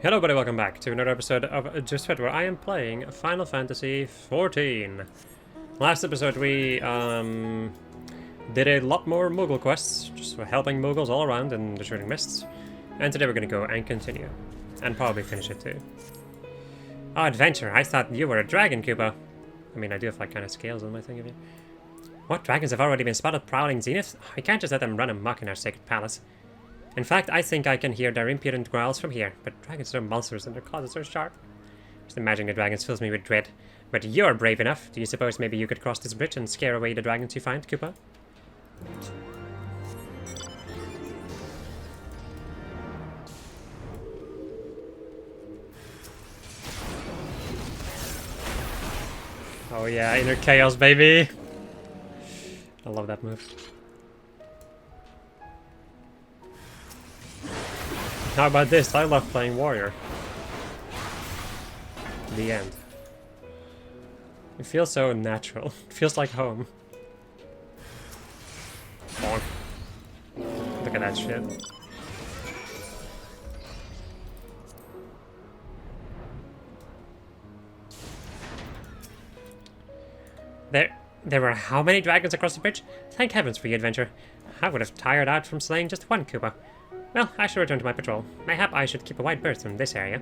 Hello everybody, welcome back to another episode of Just Fit, where I am playing Final Fantasy XIV. Last episode we did a lot more Moogle quests, just helping Moogles all around in the Shooting Mists. And today we're gonna go and continue. And probably finish it too. Oh, adventure, I thought you were a dragon, Koopa. I mean, I do have like kind of scales on my thing of you. What dragons have already been spotted prowling Zenith? We can't just let them run amok in our sacred palace. In fact, I think I can hear their impudent growls from here, but dragons are monsters and their claws are sharp. Just imagining the dragons fills me with dread. But you're brave enough. Do you suppose maybe you could cross this bridge and scare away the dragons you find, Koopa? Oh yeah, inner chaos, baby! I love that move. How about this? I love playing warrior. The end. It feels so natural. It feels like home. Bonk. Look at that shit. There were how many dragons across the bridge? Thank heavens for the adventure. I would have tired out from slaying just one Koopa. Well, I should return to my patrol. Mayhap I should keep a wide berth in this area.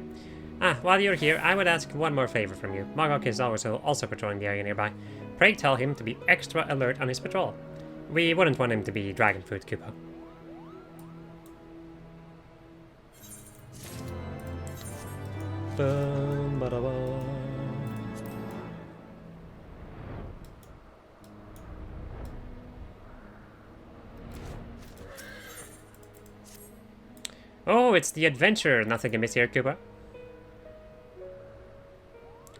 While you're here, I would ask one more favor from you. Mogok is also patrolling the area nearby. Pray tell him to be extra alert on his patrol. We wouldn't want him to be dragon food, Koopa. Oh, it's the adventure. Nothing amiss here, Koopa.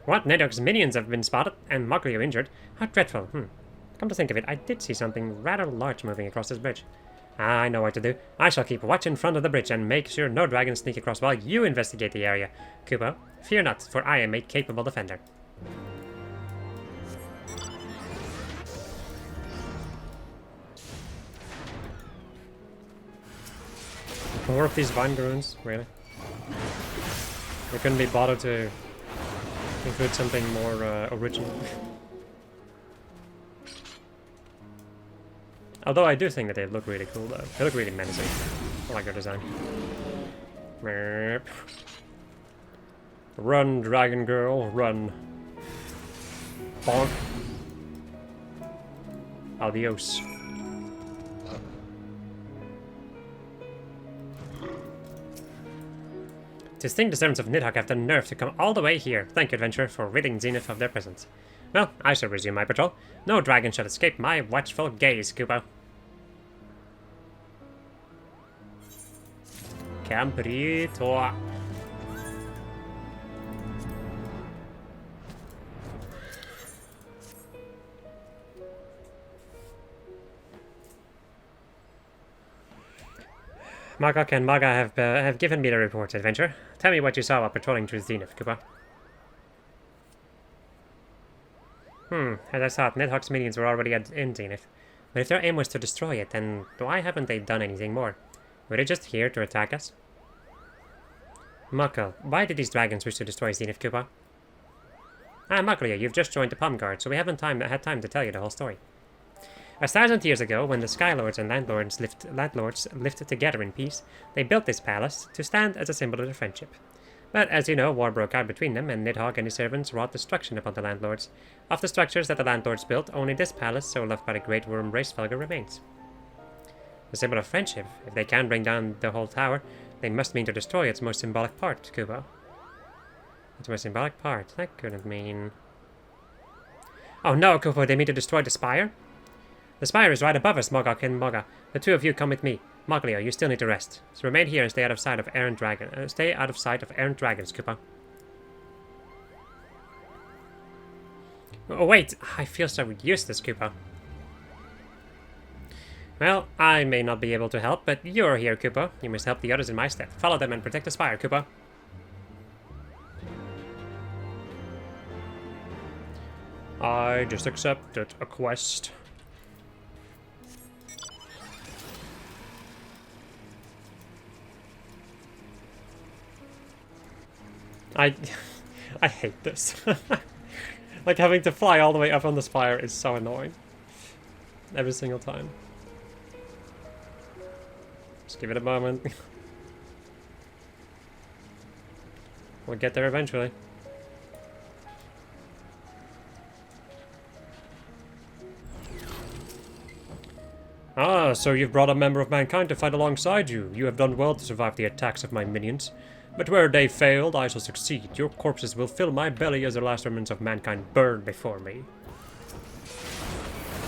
What? Nidhogg's minions have been spotted, and Mogrio injured. How dreadful. Come to think of it, I did see something rather large moving across this bridge. I know what to do. I shall keep watch in front of the bridge and make sure no dragons sneak across while you investigate the area. Koopa, fear not, for I am a capable defender. More of these vine runes, really? We couldn't be bothered to include something more original. Although I do think that they look really cool, though. They look really menacing. I like their design. Run, dragon girl, run. Bonk. Adios. To think the servants of Nidhogg have the nerve to come all the way here. Thank you, adventurer, for ridding Zenith of their presence. Well, I shall resume my patrol. No dragon shall escape my watchful gaze, Koopa. Camperito. Mogok and Maga have given me the report, adventure. Tell me what you saw while patrolling through Zenith, Koopa. As I thought, Nidhogg's minions were already in Zenith. But if their aim was to destroy it, then why haven't they done anything more? Were they just here to attack us? Muckle, why did these dragons wish to destroy Zenith, Koopa? Muckle, you've just joined the Palm Guard, so we haven't had time to tell you the whole story. 1,000 years ago, when the Skylords and Landlords lived together in peace, they built this palace to stand as a symbol of their friendship. But as you know, war broke out between them, and Nidhogg and his servants wrought destruction upon the Landlords. Of the structures that the Landlords built, only this palace, so loved by the great worm race Felga, remains. The symbol of friendship. If they can bring down the whole tower, they must mean to destroy its most symbolic part, Koopa. Its most symbolic part? That couldn't mean... Oh no, Koopa, they mean to destroy the spire? The spire is right above us, Mogok and Moga. The two of you come with me. Moglio, you still need to rest. So remain here and stay out of sight of errant dragons, Koopa. Oh wait, I feel so useless, Koopa. Well, I may not be able to help, but you're here, Koopa. You must help the others in my stead. Follow them and protect the spire, Koopa. I just accepted a quest. I I hate this. Like, having to fly all the way up on the spire is so annoying. Every single time. Just give it a moment. We'll get there eventually. Ah, so you've brought a member of mankind to fight alongside you. You have done well to survive the attacks of my minions. But where they failed, I shall succeed. Your corpses will fill my belly as the last remnants of mankind burn before me.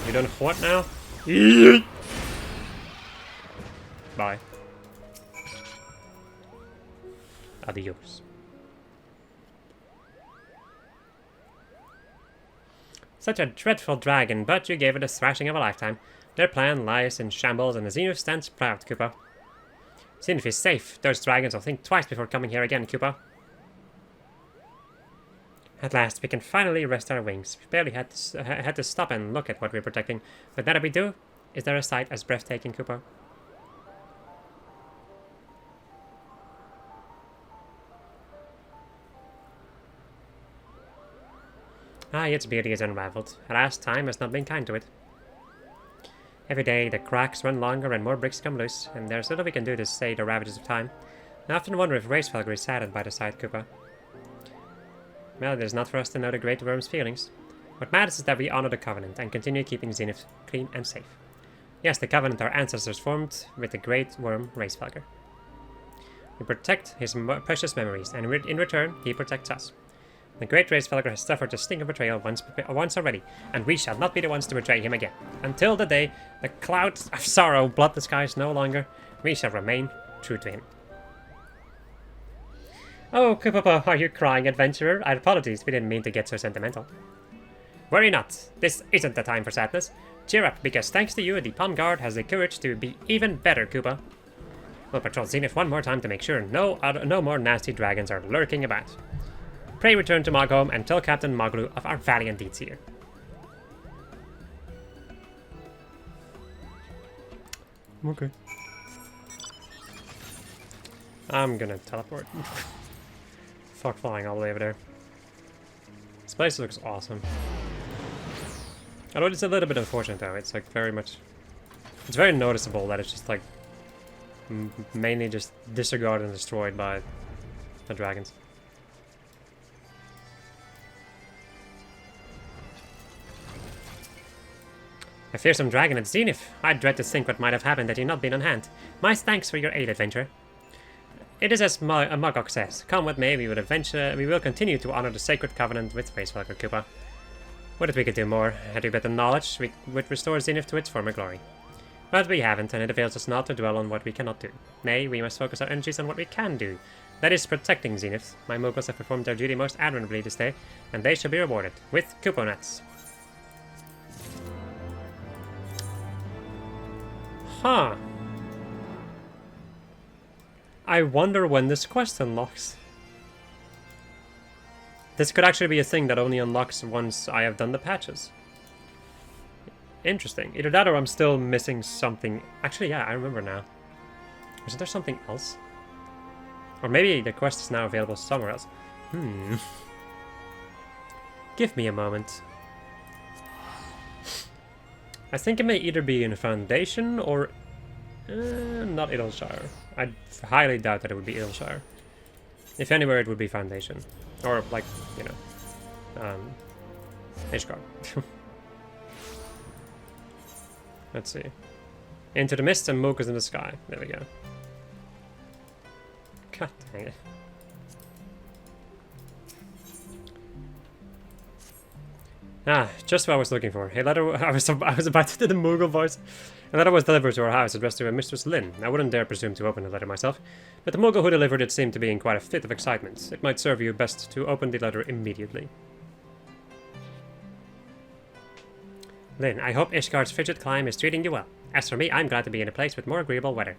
You done what now? Bye. Adios. Such a dreadful dragon, but you gave it a thrashing of a lifetime. Their plan lies in shambles, and the Zenith stands proud, Koopa. Zenith is safe. Those dragons will think twice before coming here again, Koopa. At last, we can finally rest our wings. We barely had to stop and look at what we're protecting. But now that we do, is there a sight as breathtaking, Koopa? Ah, its beauty is unraveled. Alas, time has not been kind to it. Every day, the cracks run longer and more bricks come loose, and there's little we can do to stay the ravages of time. I often wonder if Racefelger is saddened by the sight, Koopa. Well, it is not for us to know the Great Worm's feelings. What matters is that we honor the Covenant and continue keeping Zenith clean and safe. Yes, the Covenant our ancestors formed with the Great Worm Racefelger. We protect his precious memories, and in return, he protects us. The great Racefelger has suffered the sting of betrayal once already, and we shall not be the ones to betray him again. Until the day the clouds of sorrow blot the skies no longer, we shall remain true to him. Oh, Koopa, are you crying, adventurer? Apologies, we didn't mean to get so sentimental. Worry not, this isn't the time for sadness. Cheer up, because thanks to you, the Palm Guard has the courage to be even better, Koopa. We'll patrol Zenith one more time to make sure no more nasty dragons are lurking about. Pray return to Mogholm and tell Captain Moglu of our valiant deeds here. Okay. I'm gonna teleport. Fuck flying all the way over there. This place looks awesome. Although it's a little bit unfortunate though, it's like very much... It's very noticeable that it's just like... mainly just disregarded and destroyed by the dragons. A fearsome dragon at Zenith. I dread to think what might have happened had you not been on hand. My thanks for your aid, adventurer. It is as Mogok says. Come with me, we will continue to honor the sacred covenant with Racefelger, Koopa. Would that we could do more. Had we better knowledge, we would restore Zenith to its former glory. But we haven't, and it avails us not to dwell on what we cannot do. Nay, we must focus our energies on what we can do. That is protecting Zenith. My Moogles have performed their duty most admirably this day, and they shall be rewarded with Koopa nuts. Huh. I wonder when this quest unlocks. This could actually be a thing that only unlocks once I have done the patches. Interesting. Either that or I'm still missing something. Actually, yeah, I remember now. Isn't there something else? Or maybe the quest is now available somewhere else. Give me a moment. I think it may either be in Foundation or... not Idleshire. I highly doubt that it would be Idleshire. If anywhere, it would be Foundation. Or, like, you know... Ishgard. Let's see. Into the mist and Mocha's in the sky. There we go. God dang it. Ah, just what I was looking for. A letter. I was about to do the Moogle voice. A letter was delivered to our house addressed to a Mistress Lynn. I wouldn't dare presume to open the letter myself, but the Moogle who delivered it seemed to be in quite a fit of excitement. It might serve you best to open the letter immediately. Lynn, I hope Ishgard's frigid climb is treating you well. As for me, I'm glad to be in a place with more agreeable weather.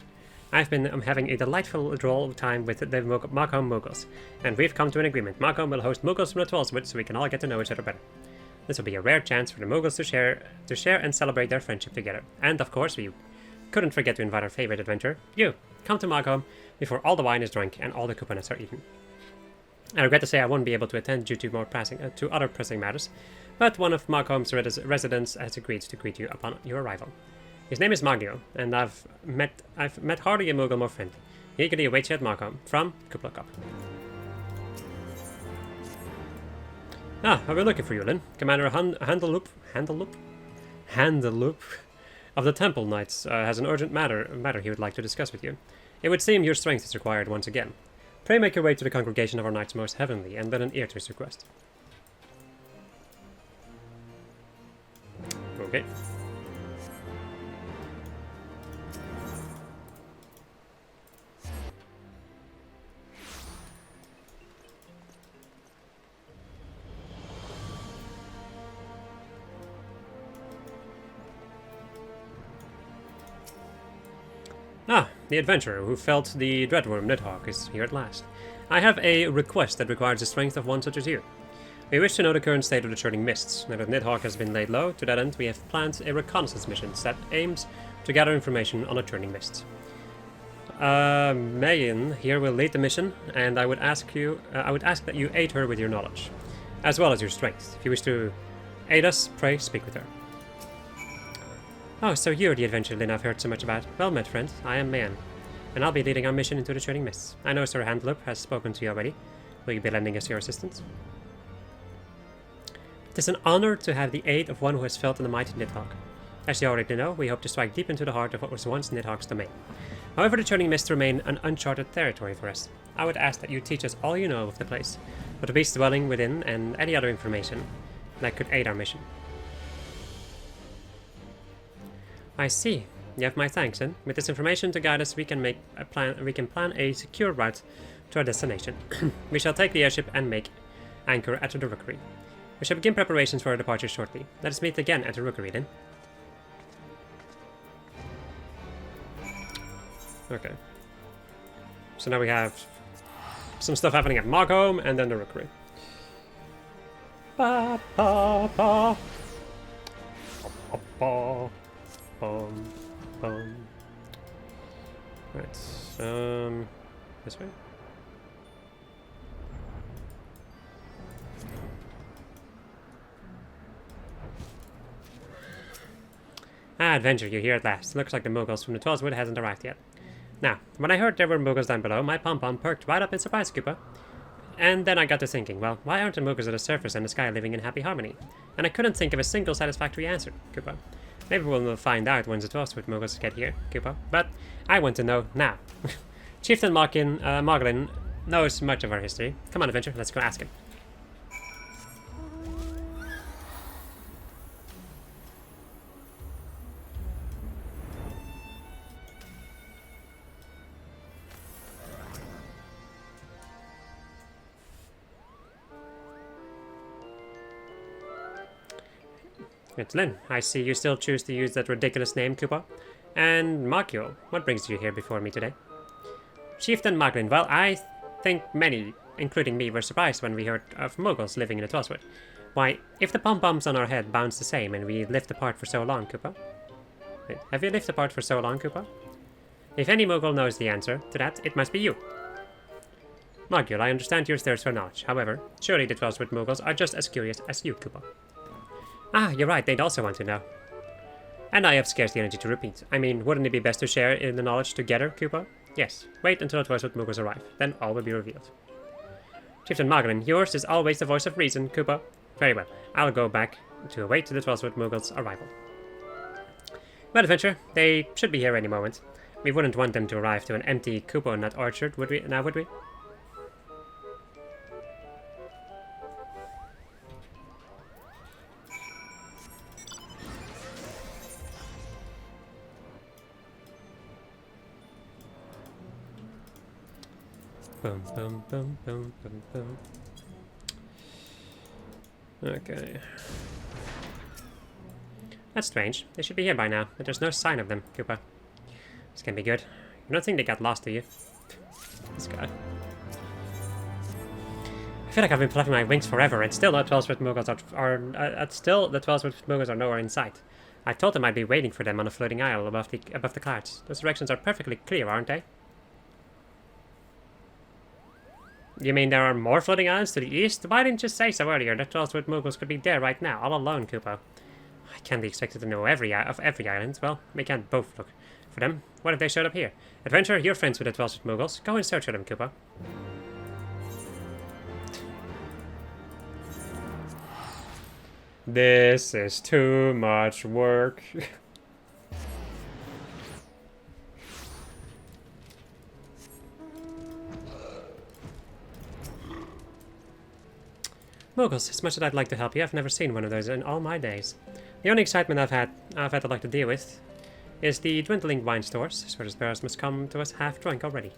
I've been having a delightful droll time with the Mogholm Moogles, and we've come to an agreement. Mogholm will host Moogles from the Twelfthwood so we can all get to know each other better. This will be a rare chance for the Moogles to share and celebrate their friendship together. And of course, we couldn't forget to invite our favorite adventurer, you. Come to Mogholm before all the wine is drunk and all the couponettes are eaten. I regret to say I won't be able to attend due to to other pressing matters, but one of Moghome's residents has agreed to greet you upon your arrival. His name is Maglio, and I've met hardly a Moogle more friendly. He eagerly awaits you at Moghome, from Kuplakop. I've been looking for you, Lyn. Commander Handeloop of the Temple Knights has an urgent matter he would like to discuss with you. It would seem your strength is required once again. Pray make your way to the congregation of our knights most heavenly, and lend an ear to his request. Okay. The adventurer who felt the dreadworm Nidhogg is here at last. I have a request that requires the strength of one such as you. We wish to know the current state of the churning mists. Now that Nidhogg has been laid low, to that end we have planned a reconnaissance mission that aims to gather information on the churning mists. Megan here will lead the mission, and I would ask that you aid her with your knowledge, as well as your strength. If you wish to aid us, pray speak with her. Oh, so you're the adventurer Lyn I've heard so much about. Well met, friend. I am Mayan, and I'll be leading our mission into the churning mists. I know Sir Handeloop has spoken to you already. Will you be lending us your assistance? It is an honor to have the aid of one who has felt in the mighty Nidhogg. As you already know, we hope to strike deep into the heart of what was once Nidhogg's domain. However, the churning mists remain an uncharted territory for us. I would ask that you teach us all you know of the place, but the beast dwelling within and any other information that could aid our mission. I see. You have my thanks, and with this information to guide us, we can plan a secure route to our destination. We shall take the airship and make anchor at the rookery. We shall begin preparations for our departure shortly. Let us meet again at the rookery then. Okay. So now we have some stuff happening at Moghome and then the rookery. Ba ba ba. Ba ba. Right, this way? Adventure, you're here at last. Looks like the Muggles from the Twelvewood hasn't arrived yet. Now, when I heard there were Muggles down below, my pom-pom perked right up in surprise, Koopa. And then I got to thinking, well, why aren't the Muggles at the surface and the sky living in happy harmony? And I couldn't think of a single satisfactory answer, Koopa. Maybe we'll find out once the Twelvewood Muggles get here, Koopa. But I want to know now. Chieftain Moglin knows much of our history. Come on, adventure, let's go ask him. It's Lyn. I see you still choose to use that ridiculous name, Koopa. And Makio, what brings you here before me today? Chieftain Moglin, well, I think many, including me, were surprised when we heard of Muggles living in the Twelvewood. Why, if the pom-poms on our head bounce the same and we lived apart for so long, Koopa? Wait, have you lived apart for so long, Koopa? If any Muggle knows the answer to that, it must be you. Mogul, I understand your thirst for knowledge. However, surely the Twelvewood Muggles are just as curious as you, Koopa. Ah, you're right, they'd also want to know. And I have scarce the energy to repeat. I mean, wouldn't it be best to share in the knowledge together, Koopa? Yes, wait until the Twelvewood Muggles arrive, then all will be revealed. Chieftain Moglin, yours is always the voice of reason, Koopa. Very well, I'll go back to await the Twelvewood Muggles' arrival. Well, adventure, they should be here any moment. We wouldn't want them to arrive to an empty Koopa nut orchard, would we? Now, would we? Boom, boom, boom, boom, boom, boom. Okay. That's strange. They should be here by now, but there's no sign of them, Koopa. This can be good. You don't think they got lost, do you? This guy. I feel like I've been flapping my wings forever, and still the Twelvewood Muggles are nowhere in sight. I told them I'd be waiting for them on a floating isle above the clouds. Those directions are perfectly clear, aren't they? You mean there are more floating islands to the east? Why didn't you say so earlier that Twelfthwood Moogles could be there right now, all alone, Kupo? I can't be expected to know every island. Well, we can't both look for them. What if they showed up here? Adventurer, you're friends with the Twelfthwood Moogles. Go and search for them, Kupo. This is too much work. Moogles, as much as I'd like to help you, I've never seen one of those in all my days. The only excitement I've had to like to deal with is the dwindling wine stores. Sort of bears must come to us half drunk already.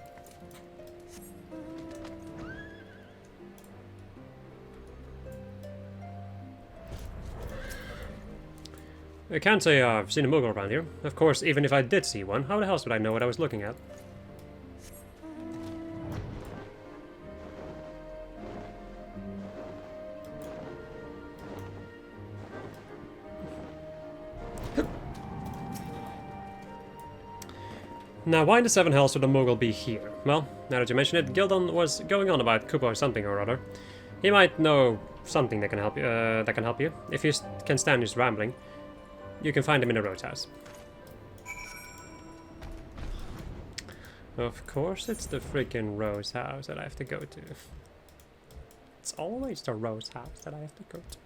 I can't say I've seen a Moogle around here. Of course, even if I did see one, how the hell would I know what I was looking at? Now, why in the seven hells would a Moogle be here? Well, now that you mention it, Gildon was going on about Kupo or something or other. He might know something that can help you. If you can stand his rambling, you can find him in the Rose House. Of course, it's the freaking Rose House that I have to go to. It's always the Rose House that I have to go to.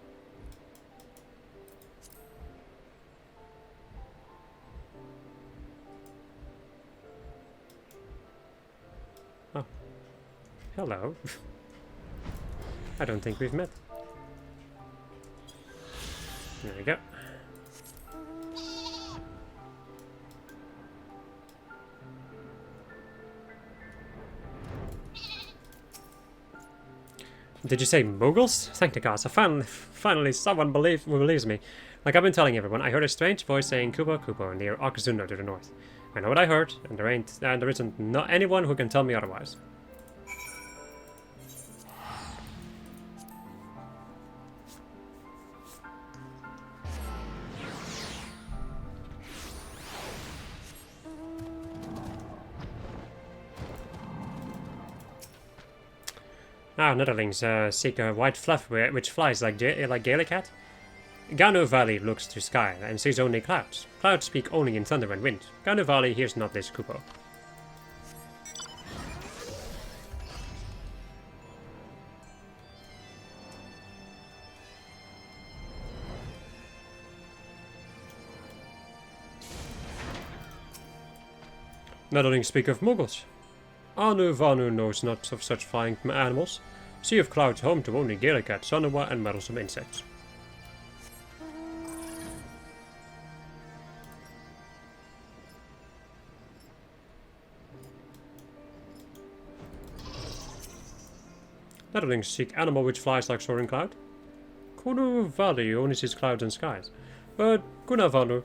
Oh. Hello. I don't think we've met. There we go. Did you say Moogles? Thank the gods, finally someone believes me. Like I've been telling everyone, I heard a strange voice saying Kupo Kupo near Oxundo to the north. I know what I heard, and there isn't anyone who can tell me otherwise. Ah, Netherlings seek a white fluff which flies like Gaelicat. Ganu Valley looks to sky and sees only clouds. Clouds speak only in thunder and wind. Ganu Valley hears not this Kupo. Netherlings speak of Moogles. Anu Vanu knows not of such flying animals. Sea of Clouds home to only Gaelicat, Sonawa, and meddlesome insects. Netherlings seek animal which flies like soaring cloud. Kunu Valley only sees clouds and skies, but Gunavanu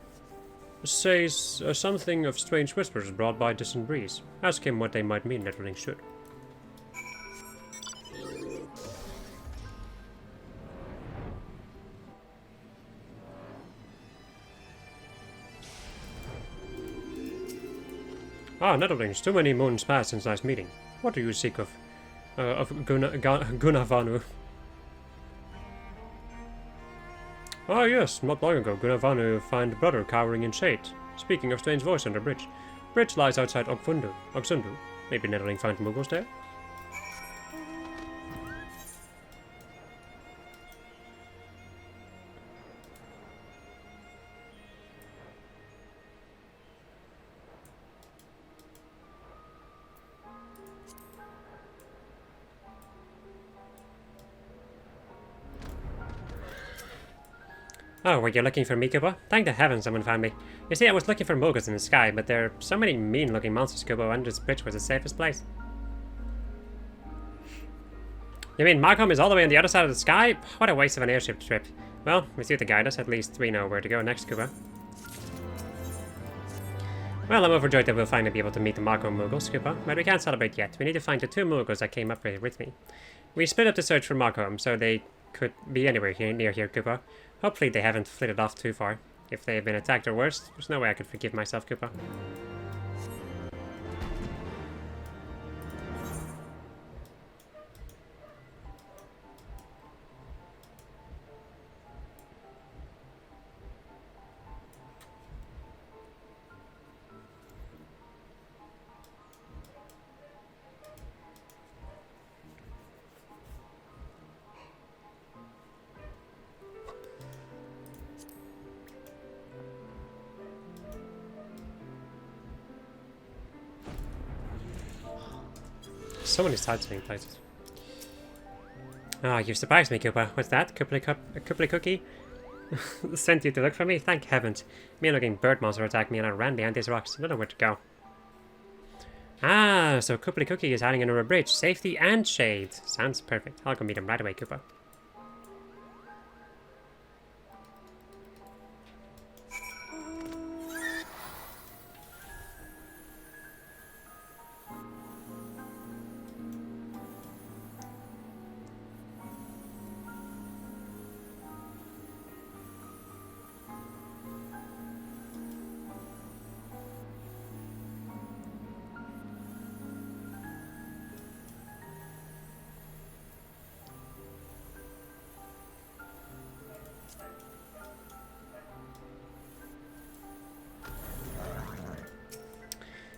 says something of strange whispers brought by distant breeze. Ask him what they might mean, Netherlings should. Ah, Netherlings, too many moons passed since last meeting. What do you seek of Gunavanu? Ah yes, not long ago Gunavanu found brother cowering in shade. Speaking of strange voice under bridge. Bridge lies outside Oxundu. Maybe Netherling found Moogles there? Oh, were you looking for me, Kupo? Thank the heavens someone found me. You see, I was looking for Moogles in the sky, but there are so many mean-looking monsters, Kupo, and this bridge was the safest place. You mean Markham is all the way on the other side of the sky? What a waste of an airship trip. Well, with you to guide us, at least we know where to go next, Kupo. Well, I'm overjoyed that we'll finally be able to meet the Markham Moogles, Kupo, but we can't celebrate yet. We need to find the two Moogles that came up with me. We split up the search for Markham, so they could be anywhere near here, Kupo. Hopefully they haven't flitted off too far. If they have been attacked or worse, there's no way I could forgive myself, Kupo. So many sides being places. Ah, you surprised me, Koopa. What's that? A couple cookie? Sent you to look for me? Thank heavens. Me looking bird monster attacked me and I ran behind these rocks. I don't know where to go. Ah, so Couple Cookie is hiding under a bridge. Safety and shade. Sounds perfect. I'll go meet him right away, Koopa.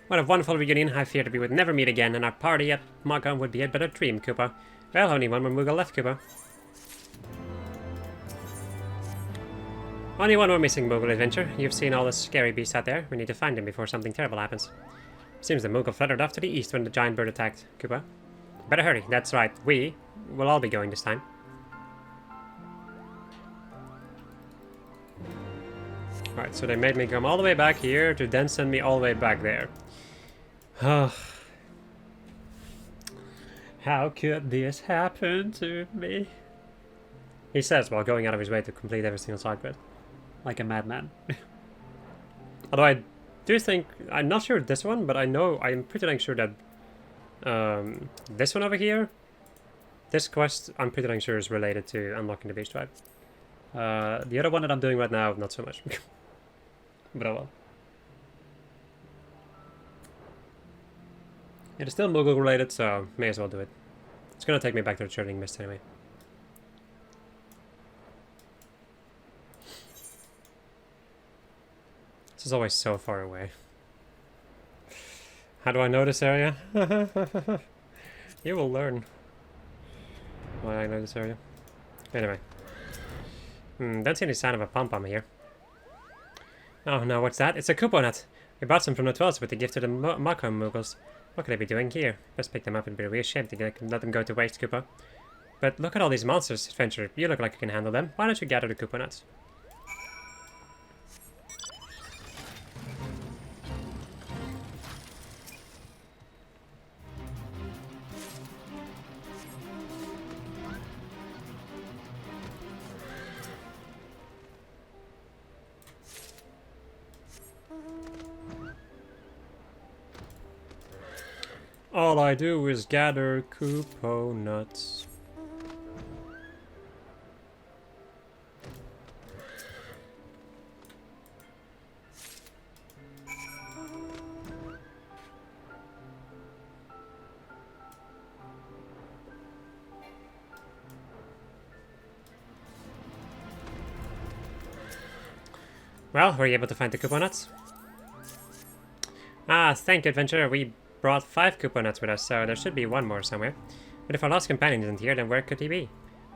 What a wonderful reunion. I feared we would never meet again, and our party at Mogschange would be a better dream, Koopa. Well, only one more Moogle left, Koopa. Only one more missing Moogle adventure. You've seen all the scary beasts out there. We need to find them before something terrible happens. Seems the Moogle fluttered off to the east when the giant bird attacked, Koopa. Better hurry. That's right. We will all be going this time. Alright, so they made me come all the way back here to then send me all the way back there. How could this happen to me? He says while going out of his way to complete every single side quest. Like a madman. Although I do think, I'm not sure this one, but I'm pretty dang sure that this one over here, this quest, I'm pretty dang sure is related to unlocking the beast tribe. The other one that I'm doing right now, not so much. But oh well. It is still Moogle related, so may as well do it. It's gonna take me back to the Churning Mist anyway. This is always so far away. How do I know this area? You will learn why I know this area. Anyway. Don't see any sign of a pom-pom here. Oh no, what's that? It's a coupon. We bought some from the 12s with the gift to the Mogschange Moogles. What could they be doing here? Let's pick them up. It'd be a real shame to let them go to waste, Koopa. But look at all these monsters, Adventure. You look like you can handle them. Why don't you gather the coupons? All I do is gather Koopo nuts. Well, were you able to find the Koopo nuts? Ah, thank you, Adventurer. We brought 5 Koopo nuts with us, so there should be one more somewhere. But if our lost companion isn't here, then where could he be?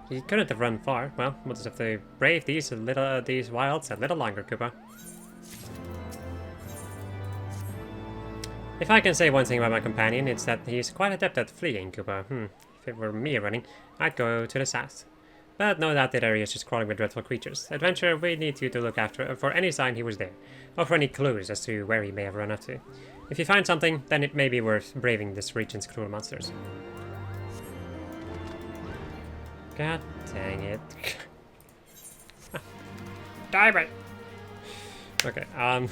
He couldn't have run far. Well, we'll just have to brave these wilds a little longer, Koopa. If I can say one thing about my companion, it's that he's quite adept at fleeing, Koopa. If it were me running, I'd go to the south. But no doubt that area is just crawling with dreadful creatures. Adventurer, we need you to look after for any sign he was there, or for any clues as to where he may have run up to. If you find something, then it may be worth braving this region's cruel monsters. God dang it. Diamond! Okay, now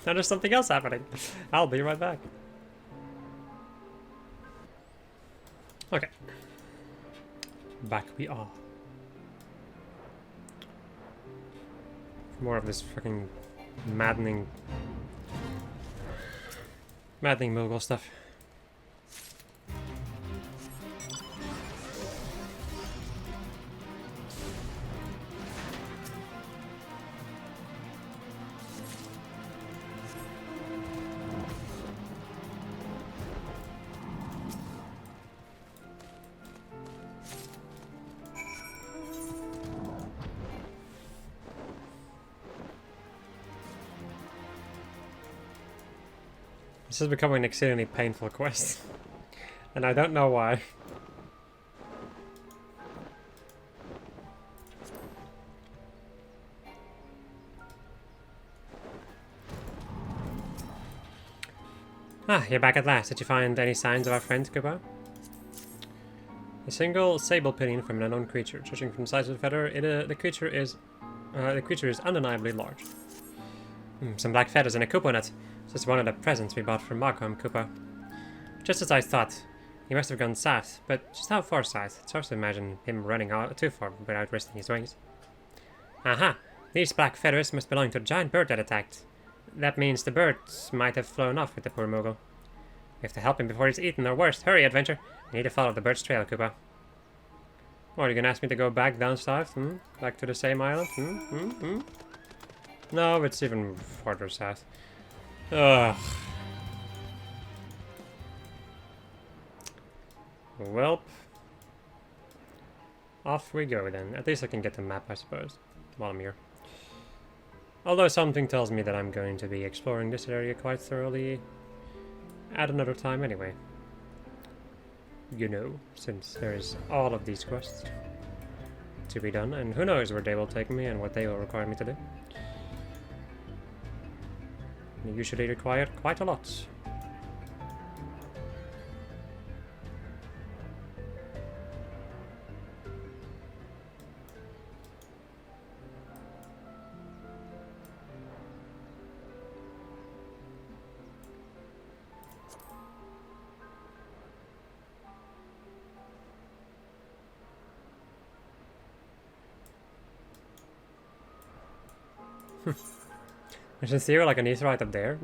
there's something else happening. I'll be right back. Okay. Back we are. More of this fucking maddening Moogle stuff. This is becoming an exceedingly painful quest. And I don't know why. Ah, you're back at last. Did you find any signs of our friend, Koopa? A single sable pinion from an unknown creature. Judging from the size of the feather, the creature is undeniably large. Some black feathers and a Koopa nut. This is one of the presents we bought from Mogschange, Koopa. Just as I thought. He must have gone south, but just how far south? It's hard to imagine him running out too far without resting his wings. Aha! These black feathers must belong to the giant bird that attacked. That means the birds might have flown off with the poor Mogul. We have to help him before he's eaten, or worse. Hurry, adventure! I need to follow the bird's trail, Koopa. What, are you gonna ask me to go back down south? Back to the same island? No, it's even farther south. Ugh. Welp. Off we go then. At least I can get the map, I suppose, while I'm here. Although something tells me that I'm going to be exploring this area quite thoroughly at another time anyway. You know, since there's all of these quests to be done, and who knows where they will take me and what they will require me to do. They usually require quite a lot. There's in theory like an Ether right up there.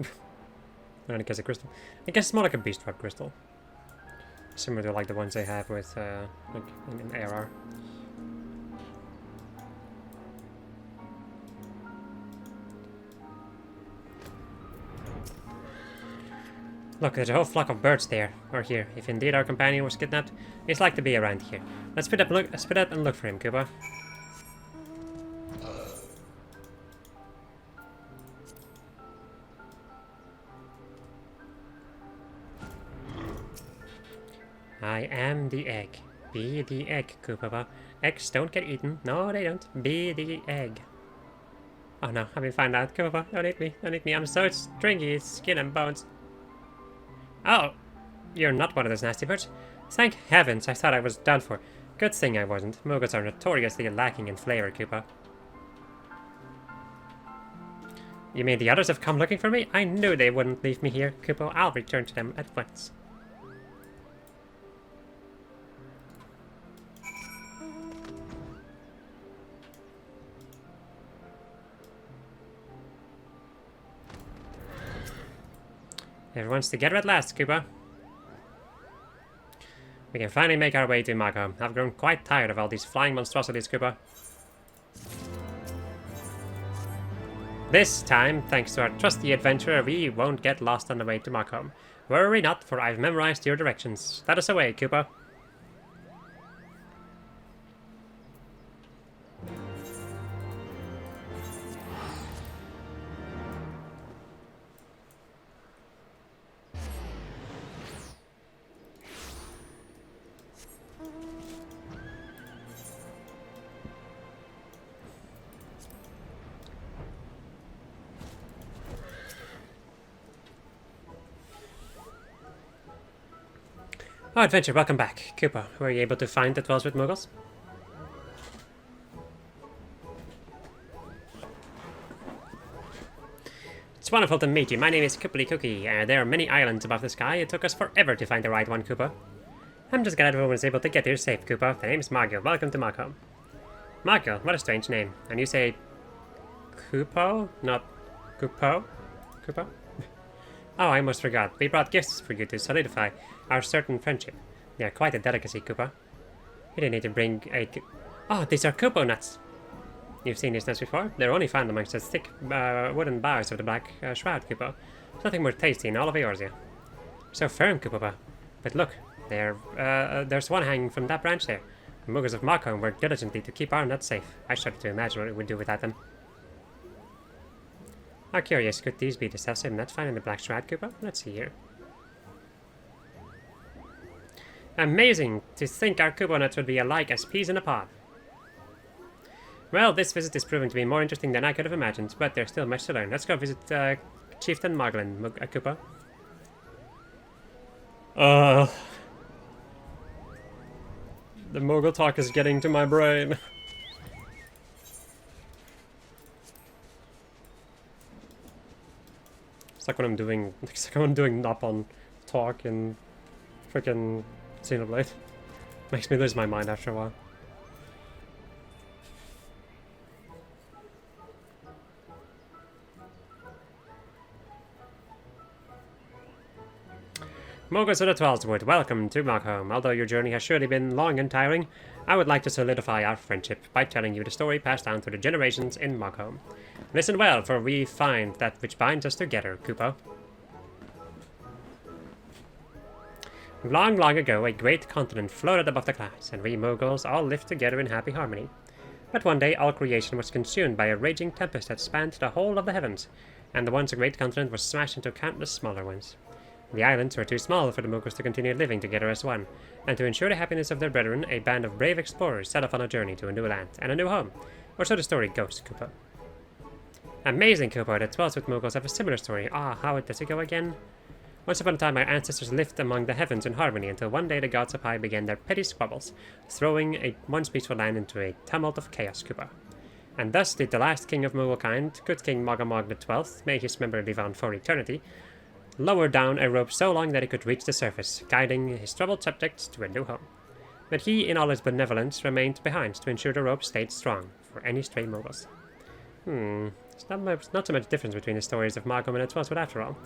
And I guess a crystal. I guess it's more like a beast trap crystal. Similar to like the ones they have with like in ARR. Look, there's a whole flock of birds there, or here. If indeed our companion was kidnapped, he's like to be around here. Let's split up and look for him, Koopa. I am the egg. Be the egg, Koopa. Eggs don't get eaten. No, they don't. Be the egg. Oh no, I've been found out. Koopa, don't eat me. Don't eat me. I'm so stringy, skin and bones. Oh, you're not one of those nasty birds. Thank heavens, I thought I was done for. Good thing I wasn't. Moguls are notoriously lacking in flavor, Koopa. You mean the others have come looking for me? I knew they wouldn't leave me here, Koopa. I'll return to them at once. Everyone's together at last, Koopa. We can finally make our way to Mogschange. I've grown quite tired of all these flying monstrosities, Koopa. This time, thanks to our trusty adventurer, we won't get lost on the way to Mogschange. Worry not, for I've memorized your directions. Let us away, Koopa. Oh, adventure, welcome back. Koopa, were you able to find the dwells with Moguls? It's wonderful to meet you. My name is Kooply Cookie. There are many islands above the sky. It took us forever to find the right one, Koopa. I'm just glad everyone was able to get here safe, Koopa. The name's Mogul. Welcome to Mogschange. Mogul, what a strange name. And you say Koopo, not Koopo? Koopa? Oh, I almost forgot. We brought gifts for you to solidify our certain friendship. They are quite a delicacy, Koopa. You didn't need to bring a... Oh, these are Koopo nuts! You've seen these nuts before? They're only found amongst the thick wooden boughs of the black shroud, Koopa. There's nothing more tasty in all of Eorzea. So firm, Koopa. But look, there's one hanging from that branch there. The Moguls of Mogschange worked diligently to keep our nuts safe. I shudder to imagine what we would do without them. How curious, could these be the stuff nuts found in the black shroud, Koopa? Let's see here. Amazing to think our Koopa nuts would be alike as peas in a pod. Well, this visit is proving to be more interesting than I could have imagined, but there's still much to learn. Let's go visit Chieftain Moglin, Koopa. The Mogul talk is getting to my brain. It's like when I'm doing Napon talk in freaking Xenoblade. Makes me lose my mind after a while. Moguls of the Twelveswood, welcome to Mogschange. Although your journey has surely been long and tiring, I would like to solidify our friendship by telling you the story passed down through the generations in Mogschange. Listen well, for we find that which binds us together, Koopa. Long, long ago, a great continent floated above the clouds, and we Moguls all lived together in happy harmony. But one day, all creation was consumed by a raging tempest that spanned the whole of the heavens, and the once great continent was smashed into countless smaller ones. The islands were too small for the Moguls to continue living together as one, and to ensure the happiness of their brethren, a band of brave explorers set off on a journey to a new land and a new home. Or so the story goes, Koopa. Amazing, Koopa. The Twelveswood Moguls have a similar story. How does it go again? Once upon a time, our ancestors lived among the heavens in harmony until one day the gods up high began their petty squabbles, throwing a once peaceful land into a tumult of chaos, Koopa. And thus did the last king of Mogulkind, good King Moggamog XII, may his memory live on for eternity, lower down a rope so long that it could reach the surface, guiding his troubled subjects to a new home. But he, in all his benevolence, remained behind to ensure the rope stayed strong for any stray Moguls. It's not so much difference between the stories of Mogul and the Twelveswood after all.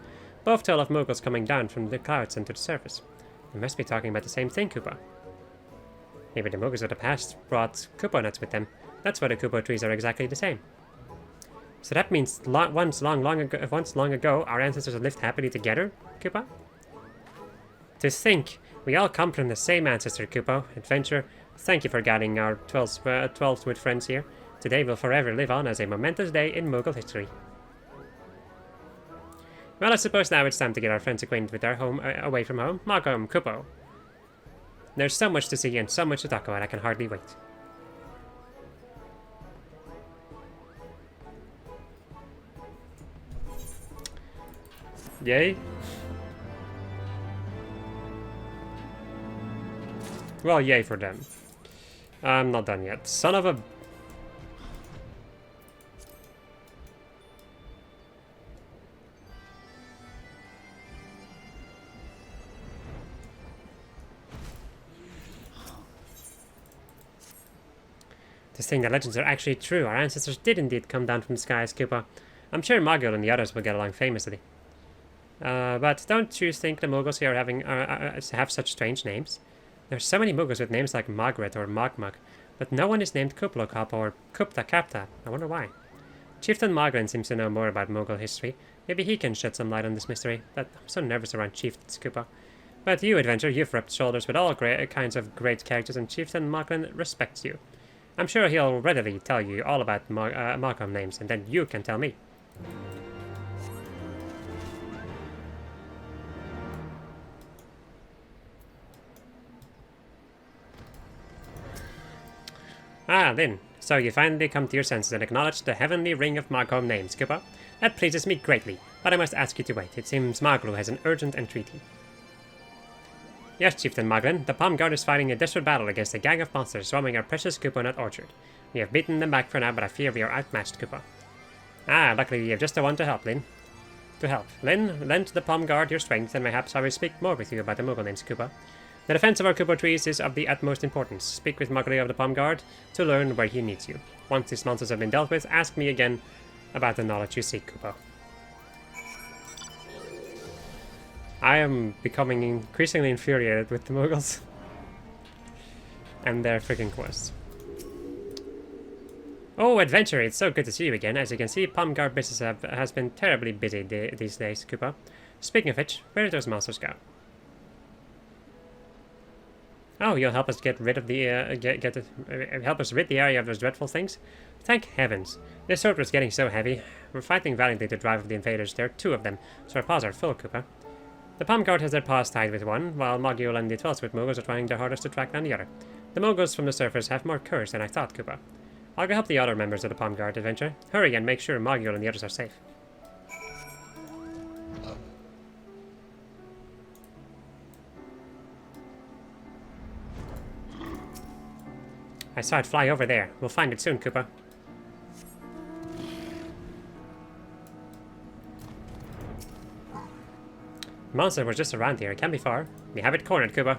Both tell of Moguls coming down from the clouds into the surface. They must be talking about the same thing, Koopa. Maybe the Moguls of the past brought Koopa nuts with them. That's why the Koopa trees are exactly the same. So that means once long ago, our ancestors lived happily together, Koopa? To think, we all come from the same ancestor, Koopa. Adventure, thank you for guiding our Twelveswood friends here. Today will forever live on as a momentous day in Mogul history. Well, I suppose now it's time to get our friends acquainted with our home away from home, Mogschange, Koopa. There's so much to see and so much to talk about, I can hardly wait. Yay? Well, yay for them. I'm not done yet. Son of a... To think the legends are actually true. Our ancestors did indeed come down from the skies, Koopa. I'm sure Mogul and the others will get along famously. But don't you think the Moguls here have such strange names? There's so many Moguls with names like Margaret or Mogmug, but no one is named Kuplokop or Kupta Kapta. I wonder why. Chieftain Moglin seems to know more about Mogul history. Maybe he can shed some light on this mystery, but I'm so nervous around Chieftains, Koopa. But you, Adventure, you've rubbed shoulders with all kinds of great characters, and Chieftain Moglin respects you. I'm sure he'll readily tell you all about Mogul names, and then you can tell me. Ah, Lyn. So you finally come to your senses and acknowledge the heavenly ring of Mogul names, Koopa. That pleases me greatly, but I must ask you to wait. It seems Mogul has an urgent entreaty. Yes, Chieftain Moglin, the Palm Guard is fighting a desperate battle against a gang of monsters roaming our precious Koopa Nut orchard. We have beaten them back for now, but I fear we are outmatched, Koopa. Ah, luckily you have just the one to help, Lyn. Lyn, lend to the Palm Guard your strength, and perhaps I will speak more with you about the Mogul names, Koopa. The defense of our Koopa trees is of the utmost importance. Speak with Mowgli of the Palm Guard to learn where he needs you. Once these monsters have been dealt with, ask me again about the knowledge you seek, Koopa. I am becoming increasingly infuriated with the Moguls and their freaking quests. Oh, Adventure, it's so good to see you again. As you can see, Palm Guard business has been terribly busy these days, Koopa. Speaking of which, where did those monsters go? Oh, you'll help us get rid of the help us rid the area of those dreadful things? Thank heavens. This sword was getting so heavy. We're fighting valiantly to drive off the invaders. There are 2 of them, so our paws are full, Koopa. The Palm Guard has their paws tied with one, while Mogul and the 12th Moguls are trying their hardest to track down the other. The Moguls from the surface have more courage than I thought, Koopa. I'll go help the other members of the Palm Guard adventure. Hurry and make sure Mogul and the others are safe. I saw it fly over there. We'll find it soon, Koopa. The monster was just around here. It can't be far. We have it cornered, Koopa.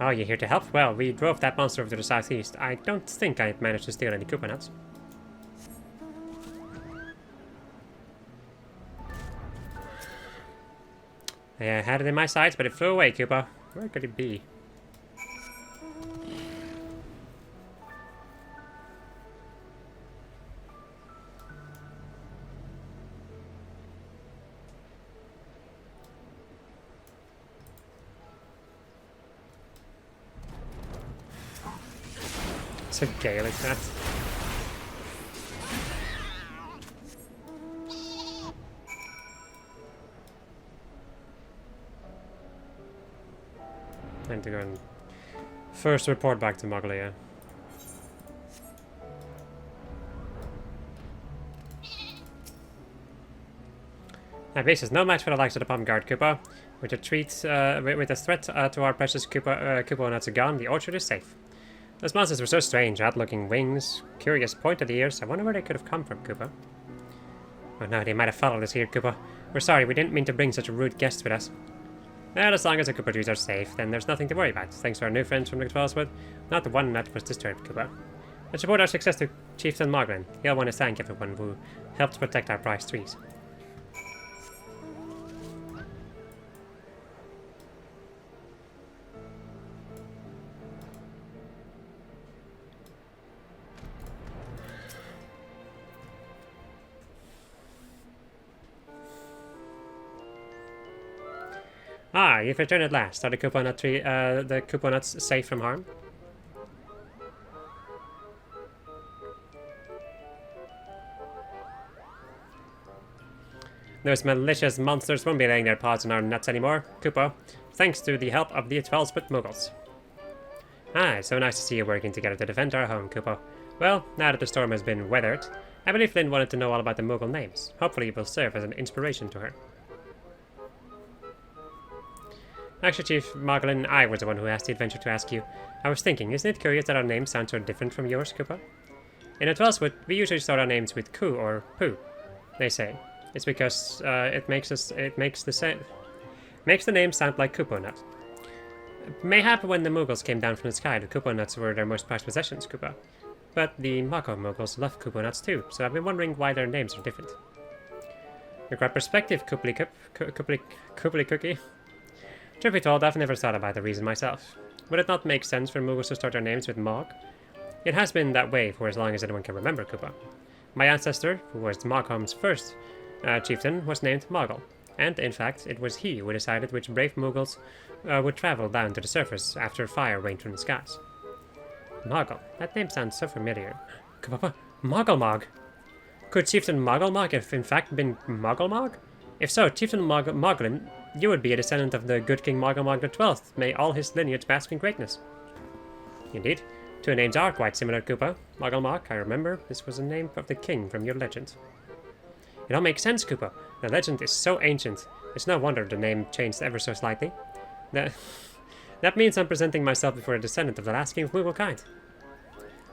Oh, you're here to help? Well, we drove that monster over to the southeast. I don't think I managed to steal any Koopa nuts. I had it in my sights, but it flew away, Koopa. Where could it be? So gay like that. Time to go and first report back to Moglia. That base is no match for the likes of the Palm Guard, Koopa. With a threat to our precious Koopa nuts gone, the orchard is safe. Those monsters were so strange, odd-looking wings, curious pointed ears. I wonder where they could have come from, Koopa. Oh no, they might have followed us here, Koopa. We're sorry, we didn't mean to bring such a rude guest with us. Well, as long as the Koopa trees are safe, then there's nothing to worry about. Thanks to our new friends from the Heavensward, not one nut was disturbed, Koopa. Let's report our success to Chieftain Moglen. He'll want to thank everyone who helped protect our prized trees. Ah, you've returned at last. Are the Koopa nuts safe from harm? Those malicious monsters won't be laying their paws on our nuts anymore, Koopa, thanks to the help of the 12 Moguls. Ah, it's so nice to see you working together to defend our home, Koopa. Well, now that the storm has been weathered, I believe Flynn wanted to know all about the Mogul names. Hopefully it will serve as an inspiration to her. Actually, Chief Moglen, I was the one who asked the adventure to ask you. I was thinking, isn't it curious that our names sound so different from yours, Koopa? In a 12th, we usually start our names with Ku or Pu, they say. It's because it makes the name sound like Koopa nut. Mayhap when the Mughals came down from the sky, the Koopa nuts were their most prized possessions, Koopa. But the Mako Mughals love Koopa nuts too, so I've been wondering why their names are different. You're quite perspective, Kooply Cookie. Truth be told, I've never thought about the reason myself. Would it not make sense for Mughals to start their names with Mog? It has been that way for as long as anyone can remember, Koopa. My ancestor, who was Moghom's first chieftain, was named Mogul, and in fact, it was he who decided which brave Mughals would travel down to the surface after fire rained from the skies. Mogul, that name sounds so familiar. Koopa, Mogul Mog! Could Chieftain Mogul Mog have in fact been Mogul Mog? If so, Chieftain Moglen, you would be a descendant of the good King Mogul Mog XII. May all his lineage bask in greatness. Indeed. Two names are quite similar, Koopa. Mogul Mog, I remember, this was the name of the king from your legend. It all makes sense, Koopa. The legend is so ancient. It's no wonder the name changed ever so slightly. That means I'm presenting myself before a descendant of the last king of Moogle kind.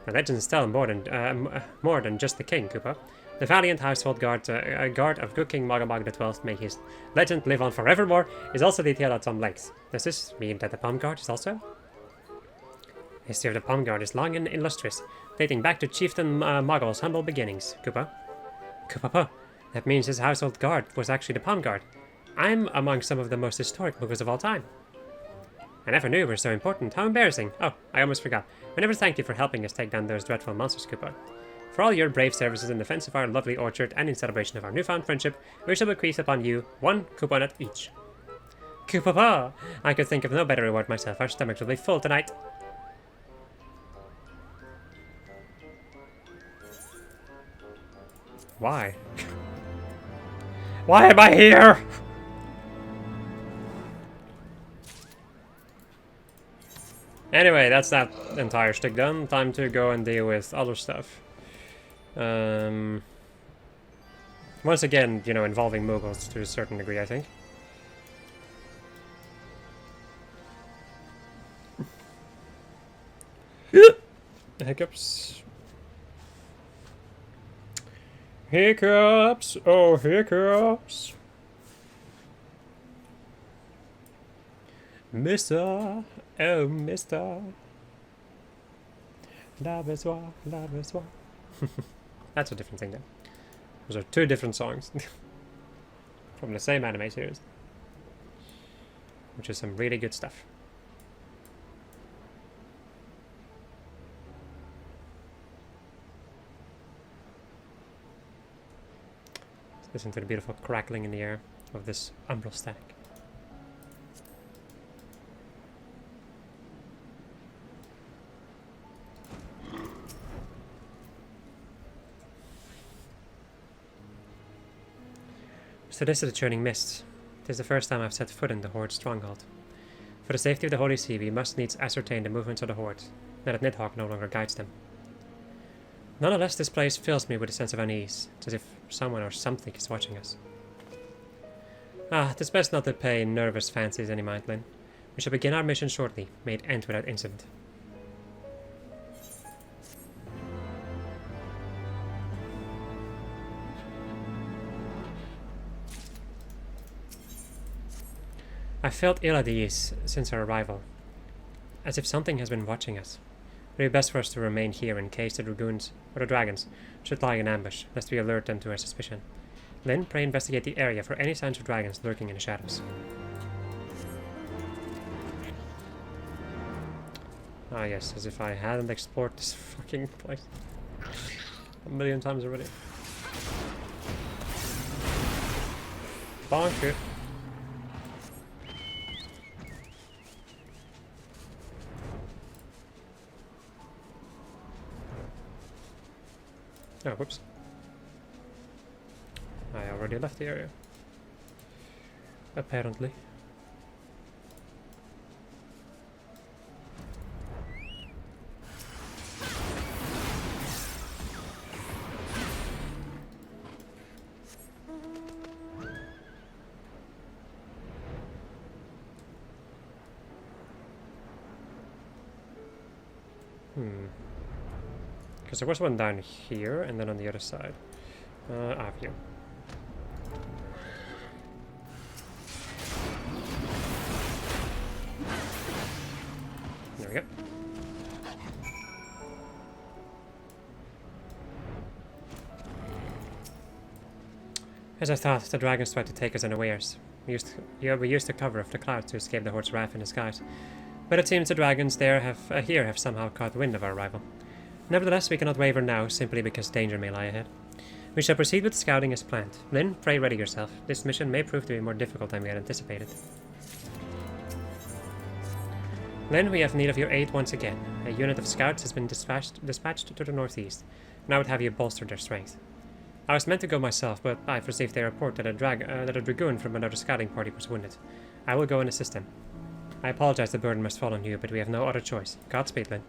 The legends tell more than just the king, Koopa. The valiant household guard of good King Mogul Mog XII, may his legend live on forevermore, is also detailed at some length. Does this mean that the Palm Guard is also? The history of the Palm Guard is long and illustrious, dating back to Chieftain Mogul's humble beginnings, Koopa. Koopa, that means his household guard was actually the Palm Guard. I'm among some of the most historic Mughals of all time. I never knew you were so important. How embarrassing. Oh, I almost forgot. I never thanked you for helping us take down those dreadful monsters, Koopa. For all your brave services in defense of our lovely orchard and in celebration of our newfound friendship, we shall bequeath upon you 1 Koopa nut each. Papa! I could think of no better reward myself. Our stomachs will be full tonight. Why? Why am I here? Anyway, that's that entire stick done. Time to go and deal with other stuff. Once again, you know, involving Mughals to a certain degree, I think. Hiccups. Hiccups. Oh, hiccups. Mister. Oh, mister. Love is war. Love is war. That's a different thing then. Those are two different songs. From the same anime series. Which is some really good stuff. Listen to the beautiful crackling in the air of this umbral static. So this is the churning mists. It is the first time I've set foot in the Horde's stronghold. For the safety of the Holy See, we must needs ascertain the movements of the Horde, now that Nidhogg no longer guides them. Nonetheless, this place fills me with a sense of unease. It's as if someone or something is watching us. It's best not to pay nervous fancies any mind, Lyn. We shall begin our mission shortly. May it end without incident. I felt ill at ease since our arrival, as if something has been watching us. It would be best for us to remain here in case the dragoons or the dragons should lie in ambush, lest we alert them to our suspicion. Lyn, pray investigate the area for any signs of dragons lurking in the shadows. Ah yes, as if I hadn't explored this fucking place a million times already. Bonk it. Oh, whoops. I already left the area. Apparently. Because there was one down here, and then on the other side. Here. There we go. As I thought, the dragons tried to take us unawares. We used the cover of the clouds to escape the Horde's wrath in the skies. But it seems the dragons here have somehow caught wind of our arrival. Nevertheless, we cannot waver now, simply because danger may lie ahead. We shall proceed with scouting as planned. Lyn, pray ready yourself. This mission may prove to be more difficult than we had anticipated. Lyn, we have need of your aid once again. A unit of scouts has been dispatched to the northeast, and I would have you bolster their strength. I was meant to go myself, but I've received a report that a dragoon from another scouting party was wounded. I will go and assist him. I apologize the burden must fall on you, but we have no other choice. Godspeed, Lyn.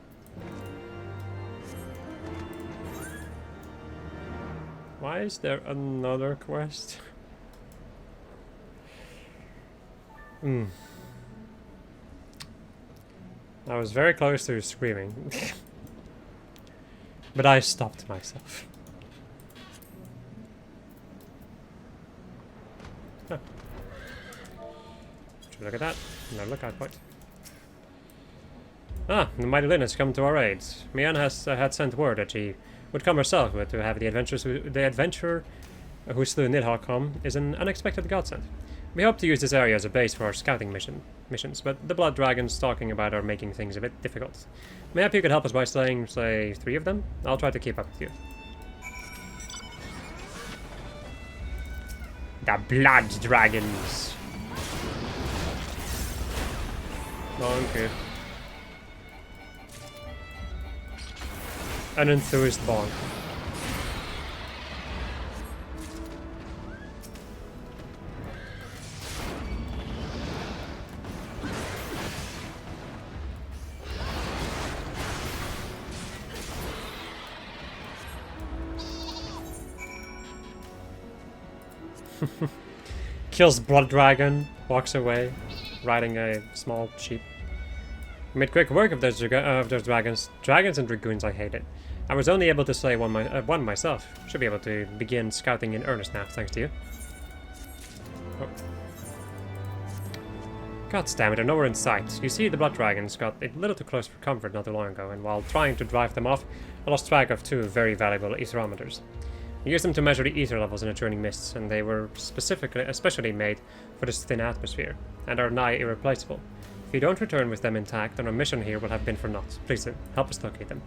Why is there another quest? I was very close to screaming. But I stopped myself. Huh. Should we look at that? No lookout point. The mighty Lyn has come to our aid. Mian has had sent word that she would come herself, but to have the adventurer who slew Nidhogg come is an unexpected godsend. We hope to use this area as a base for our scouting missions, but the blood dragons talking about are making things a bit difficult. Maybe you could help us by slaying, say, 3 of them? I'll try to keep up with you. The blood dragons. Bonk. An enthused bonk. Kills Blood Dragon, walks away, riding a small sheep. Made quick work of those dragons. Dragons and dragoons, I hate it. I was only able to slay one myself. Should be able to begin scouting in earnest now, thanks to you. Oh. God damn it, they're nowhere in sight. You see, the Blood Dragons got a little too close for comfort not too long ago, and while trying to drive them off, I lost track of two very valuable aetherometers. I used them to measure the ether levels in the churning mists, and they were especially made for this thin atmosphere, and are nigh irreplaceable. If you don't return with them intact, then our mission here will have been for naught. Please help us locate them.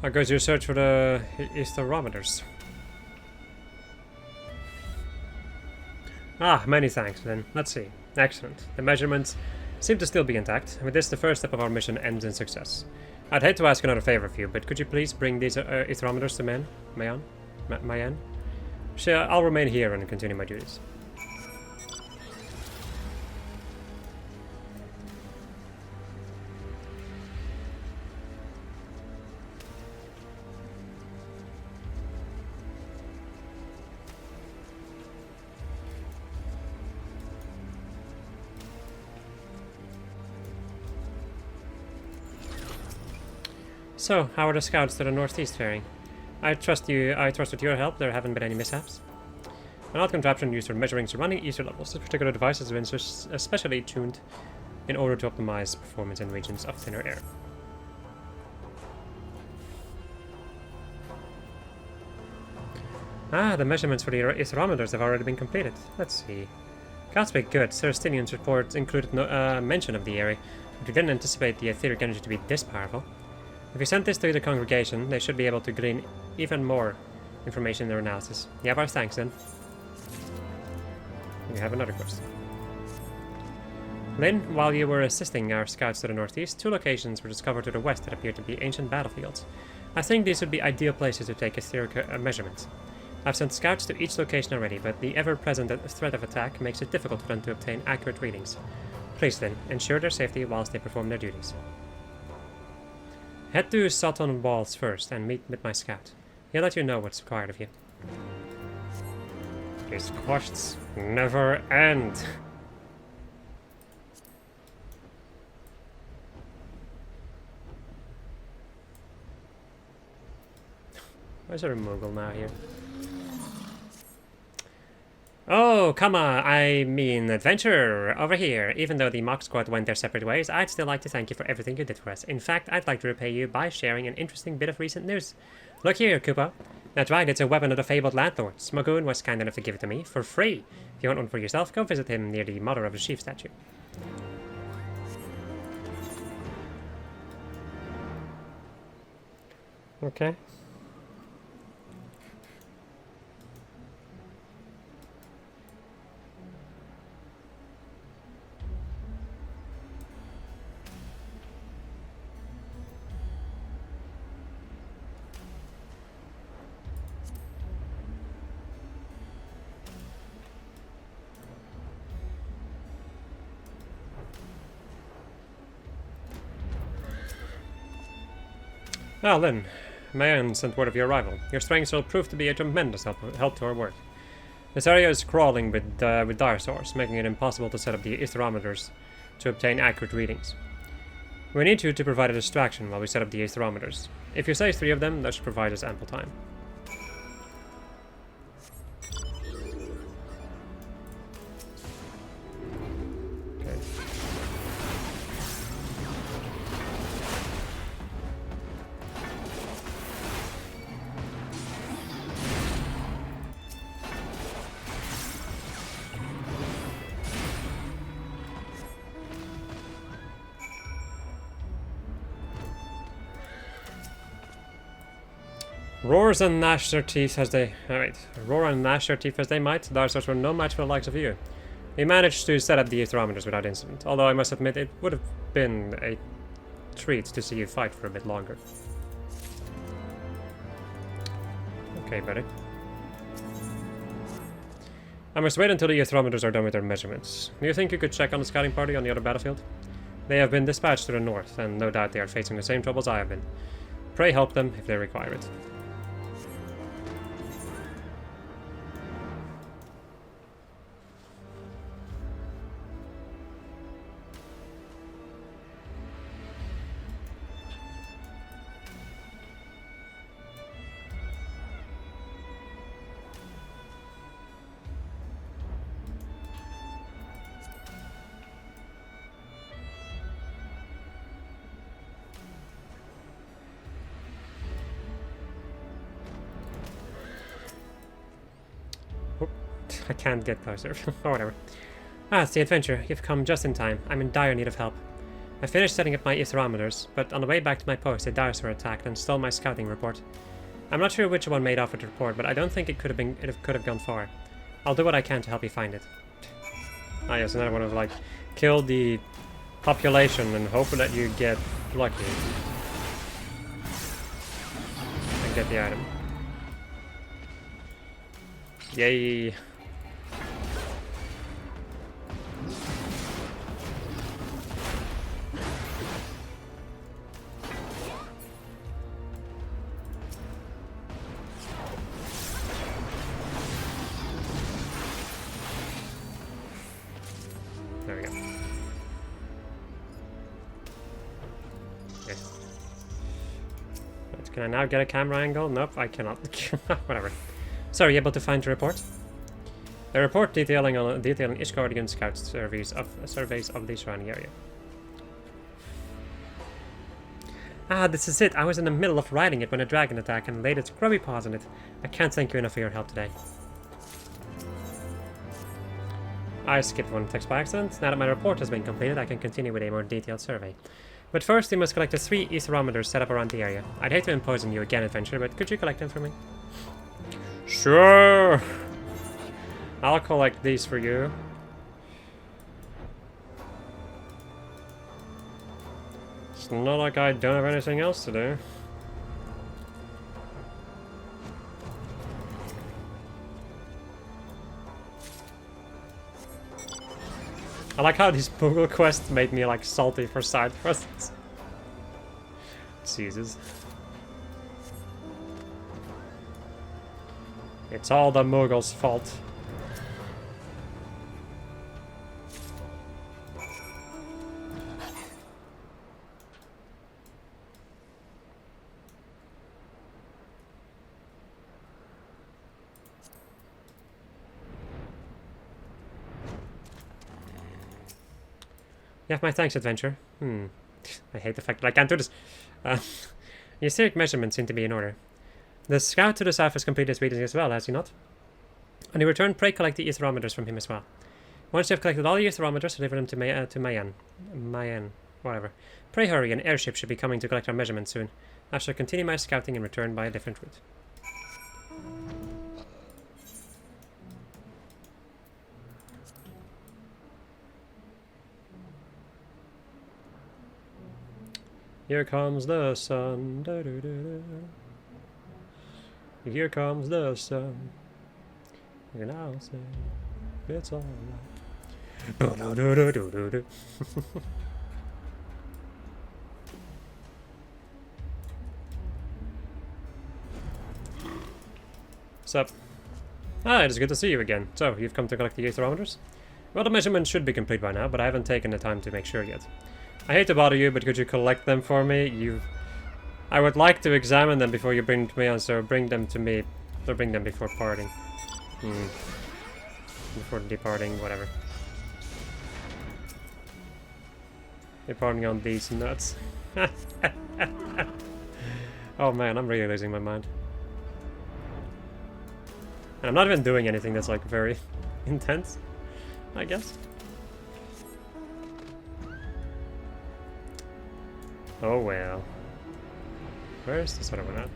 How goes your search for the aetherometers? Ah, many thanks, then. Let's see. Excellent. The measurements seem to still be intact. With this, the first step of our mission ends in success. I'd hate to ask another favor of you, but could you please bring these aetherometers to Mayan? Sure, I'll remain here and continue my duties. So, how are the scouts to the northeast faring? I trust with your help there haven't been any mishaps. An odd contraption used for measuring surrounding ether levels. This particular device has been especially tuned in order to optimize performance in regions of thinner air. Ah, the measurements for the aetherometers have already been completed. Let's see. Gods be good. Celestinian's report included no mention of the area, but we didn't anticipate the etheric energy to be this powerful. If we send this to the congregation, they should be able to glean even more information in their analysis. You have our thanks, then. You have another question. Lynn, while you were assisting our scouts to the northeast, two locations were discovered to the west that appear to be ancient battlefields. I think these would be ideal places to take etheric measurements. I've sent scouts to each location already, but the ever-present threat of attack makes it difficult for them to obtain accurate readings. Please, then, ensure their safety whilst they perform their duties. Head to Sutton Walls first and meet with my scout. He'll let you know what's required of you. These quests never end. Why is there a Moogle now here? Oh, come on, I mean adventurer, over here. Even though the Mock Squad went their separate ways, I'd still like to thank you for everything you did for us. In fact, I'd like to repay you by sharing an interesting bit of recent news. Look here, Koopa. That's right, it's a weapon of the fabled landlord. Smogoon was kind enough to give it to me, for free. If you want one for yourself, go visit him near the Mother of the Sheep statue. Okay. Ah, Lynn. Mayan sent word of your arrival. Your strengths will prove to be a tremendous help to our work. This area is crawling with dire sores, making it impossible to set up the aetherometers to obtain accurate readings. We need you to provide a distraction while we set up the aetherometers. If you say 3 of them, that should provide us ample time. Okay. Roars and gnash their teeth as they... Roar and gnash their teeth as they might, the Dark were no match for the likes of you. We managed to set up the aetherometers without incident, although I must admit it would have been a treat to see you fight for a bit longer. Okay, buddy. I must wait until the aetherometers are done with their measurements. Do you think you could check on the scouting party on the other battlefield? They have been dispatched to the north, and no doubt they are facing the same troubles I have been. Pray help them if they require it. I can't get closer. Or whatever. Ah, it's the adventure. You've come just in time. I'm in dire need of help. I finished setting up my aetherometers, but on the way back to my post, a dinosaur attacked and stole my scouting report. I'm not sure which one made off with the report, but I don't think it could have gone far. I'll do what I can to help you find it. Ah, yes, another one of like, kill the population and hope that you get lucky and get the item. Yay! There we go. Yes. But can I now get a camera angle? Nope, I cannot. Whatever. So, are you able to find the report? The report detailing Ishgardian scout surveys of the surrounding area. Ah, this is it. I was in the middle of writing it when a dragon attacked and laid its grubby paws on it. I can't thank you enough for your help today. I skipped one text by accident. Now that my report has been completed, I can continue with a more detailed survey. But first, you must collect the 3 aetherometers set up around the area. I'd hate to impose on you again, adventure, but could you collect them for me? Sure! I'll collect these for you. It's not like I don't have anything else to do. I like how these Moogle quests made me like salty for side quests. Jesus. It's all the Moogle's fault. Yeah, my thanks, adventure. I hate the fact that I can't do this. Your etheric measurements seem to be in order. The scout to the south has completed his readings as well, has he not? On your return, pray collect the aetherometers from him as well. Once you have collected all the aetherometers, deliver them to Mayan. Whatever. Pray hurry, an airship should be coming to collect our measurements soon. I shall continue my scouting and return by a different route. Here comes the sun. Da, da, da, da. Here comes the sun. And I'll say it's all right. Da, da, da, da, da, da. Sup? Ah, it is good to see you again. So, you've come to collect the thermometers? Well, the measurements should be complete by now, but I haven't taken the time to make sure yet. I hate to bother you, but could you collect them for me? I would like to examine them before you bring them to me, so bring them to me. Or bring them before parting. Before departing, whatever. Departing on these nuts. Oh man, I'm really losing my mind. And I'm not even doing anything that's like very intense, I guess. Oh well. Where's this other one at?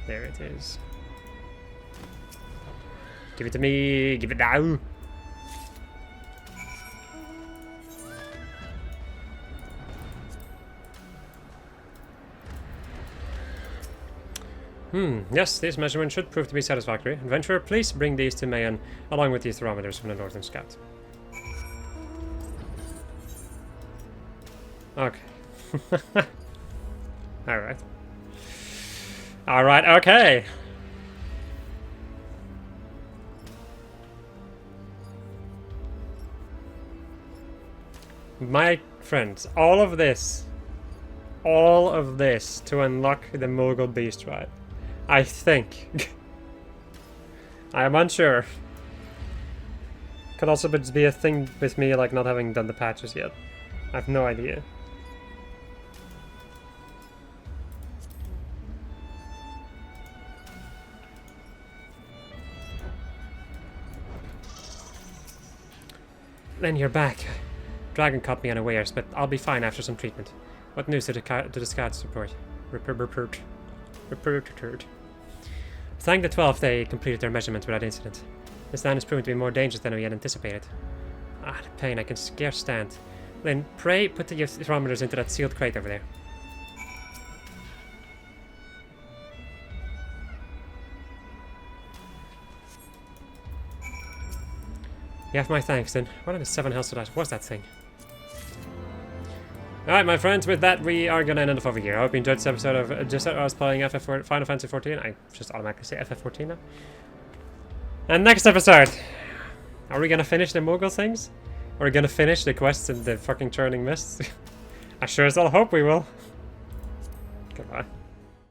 There it is. Give it to me! Give it now! Yes, these measurements should prove to be satisfactory. Adventurer, please bring these to Mayan, along with the thermometers from the Northern Scout. Okay. Alright. Alright, okay! My friends, all of this to unlock the Mogul Beast, right? I think. I am unsure. Could also be a thing with me, like, not having done the patches yet. I have no idea. Then you're back. Dragon caught me unawares, but I'll be fine after some treatment. What news did the scouts report? Report. Thank the 12th they completed their measurements without incident. This land is proving to be more dangerous than we had anticipated. Ah, the pain, I can scarce stand. Then pray put the thermometers into that sealed crate over there. You have my thanks then. What in the 7 hells was that thing? Alright, my friends, with that, we are going to end it off over here. I hope you enjoyed this episode of just I was playing Final Fantasy 14. I just automatically say FF14 now. And next episode, are we going to finish the Mogul things? Are we going to finish the quests in the fucking Churning Mists? I sure as hell hope we will. Goodbye.